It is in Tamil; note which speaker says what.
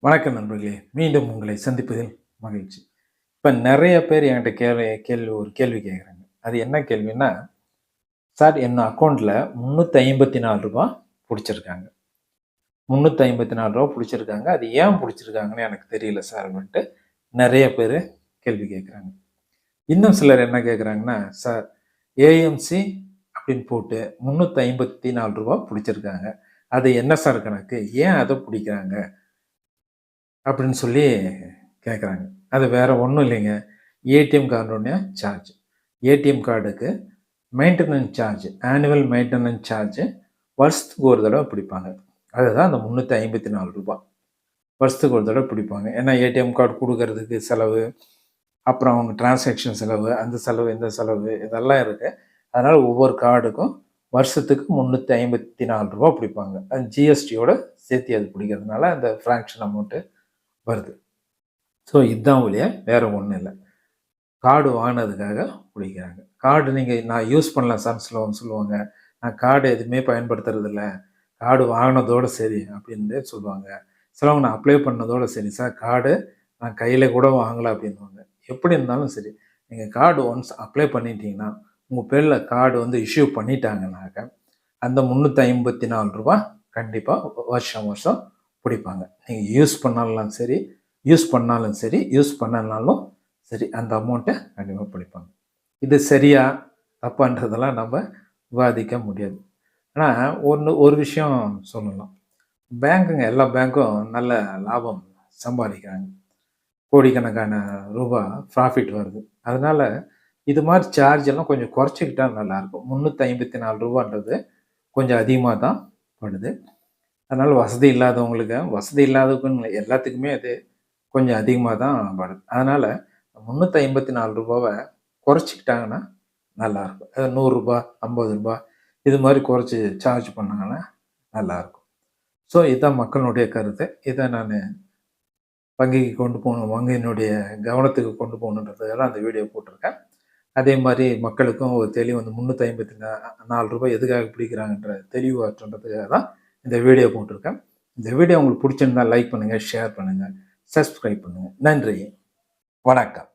Speaker 1: வணக்கம் நண்பர்களே! மீண்டும் உங்களை சந்திப்பதில் மகிழ்ச்சி. இப்ப நெறைய பேர் என்கிட்ட ஒரு கேள்வி கேட்குறாங்க. அது என்ன கேள்வின்னா, "சார் என் அக்கவுண்ட்ல ரூ. 354 புடிச்சிருக்காங்க. ரூ. 354 புடிச்சிருக்காங்க. அது ஏன் புடிச்சிருக்காங்கன்னு எனக்கு தெரியல சார்" அப்படின்ட்டு நெறைய பேரு கேள்வி கேட்குறாங்க. இன்னும் சிலர் என்ன கேட்குறாங்கன்னா, "சார் ஏஎம்சி அப்படின்னு போட்டு ரூ. 354 புடிச்சிருக்காங்க. அது என்ன சார் கணக்கு? ஏன் அத புடிக்கிறாங்க?" அப்படின்னு சொல்லி கேட்குறாங்க. அது வேற ஒண்ணும் இல்லைங்க. ஏடிஎம் கார்டுடைய சார்ஜ். ஏடிஎம் கார்டுக்கு maintenance charge, annual maintenance charge வருஷத்துக்கு ஒரு தடவ பிடிப்பாங்க. அதுதான் அந்த ரூ. 354. வருஷத்துக்கு ஒரு தடவ பிடிப்பாங்க. ஏன்னா ஏடிஎம் கார்டு குடுக்கறதுக்கு செலவு, அப்புறம் அவங்க டிரான்சாக்ஷன் செலவு, அந்த செலவு, இந்த செலவு இதெல்லாம் இருக்கு. அதனால ஒவ்வொரு கார்டுக்கும் வருஷத்துக்கு ரூ. 354 பிடிப்பாங்க. அது ஜிஎஸ்டியோட சேர்த்து அது பிடிக்கிறதுனால அந்த ஃபிராக்ஷன் அமௌண்ட் வருது. ஸோ இதுதான் ஒழிய வேற ஒண்ணும் இல்ல. கார்டு வாங்குனதுக்காக பிடிக்கிறாங்க. கார்டு நான் யூஸ் பண்ணல சார்ன்னு சிலவங்க சொல்லுவாங்க. நான் கார்டு எதுவுமே பயன்படுத்துறதில்ல. கார்டு வாங்குனதோட சரி அப்படின்னு சொல்லுவாங்க. சிலவங்க நான் அப்ளை பண்ணதோட சரி சார் கார்டு நான் கையில கூட வாங்கல அப்படின்னுவாங்க. எப்படி இருந்தாலும் சரி, நீங்க கார்டு ஒன்ஸ் அப்ளை பண்ணிட்டீங்கன்னா, உங்க பேர்ல கார்டு இஷ்யூ பண்ணிட்டாங்கனாக்க, அந்த ரூ. 354 கண்டிப்பா வருஷம் வருஷம் பிடிப்பாங்க. நீங்க யூஸ் பண்ணாலும் சரி, யூஸ் பண்ணலனாலும் சரி, அந்த அமௌண்ட்ட கண்டிப்பா பிடிப்பாங்க. இது சரியா? தப்பான்றதெல்லாம் நம்ம விவாதிக்க முடியாது. ஆனா, ஒரு விஷயம் சொல்லலாம். எல்லா பேங்க்கும் நல்ல லாபம் சம்பாதிக்கிறாங்க. கோடிக்கணக்கான ரூபா ப்ராஃபிட் வருது. அதனால இது மாரி சார்ஜ் எல்லாம் கொஞ்சம் குறைச்சுக்கிட்டா நல்லாயிருக்கும். ரூ. 354ன்றது கொஞ்சம் அதிகமா தான் படுது. அதனால வசதி இல்லாதவங்கன்னு இல்ல, எல்லாத்துக்குமே அது கொஞ்சம் அதிகமா தான் படுது. அதனால ரூ. 354 குறைச்சுக்கிட்டாங்கன்னா நல்லாயிருக்கும். அது ரூ. 100 ரூ. 50 இது மாரி குறைச்சு சார்ஜ் பண்ணாங்கன்னா நல்லாயிருக்கும். ஸோ இதுதான் மக்களுடைய கருத்து. இத நானு வங்கியினுடைய கவனத்துக்கு கொண்டு போகணுன்றதுக்காக தான் அந்த வீடியோ போட்டிருக்கேன். அதே மாரி மக்களுக்கும் ஒரு தெளிவு ரூ. 354 எதுக்காக பிடிக்கிறாங்கன்ற தெளிவாற்றன்றதுக்காக தான் இந்த வீடியோ போட்டிருக்கேன். இந்த வீடியோ உங்களுக்கு பிடிச்சிருந்தா லைக் பண்ணுங்க, ஷேர் பண்ணுங்க, சப்ஸ்கிரைப் பண்ணுங்க. நன்றி. வணக்கம்.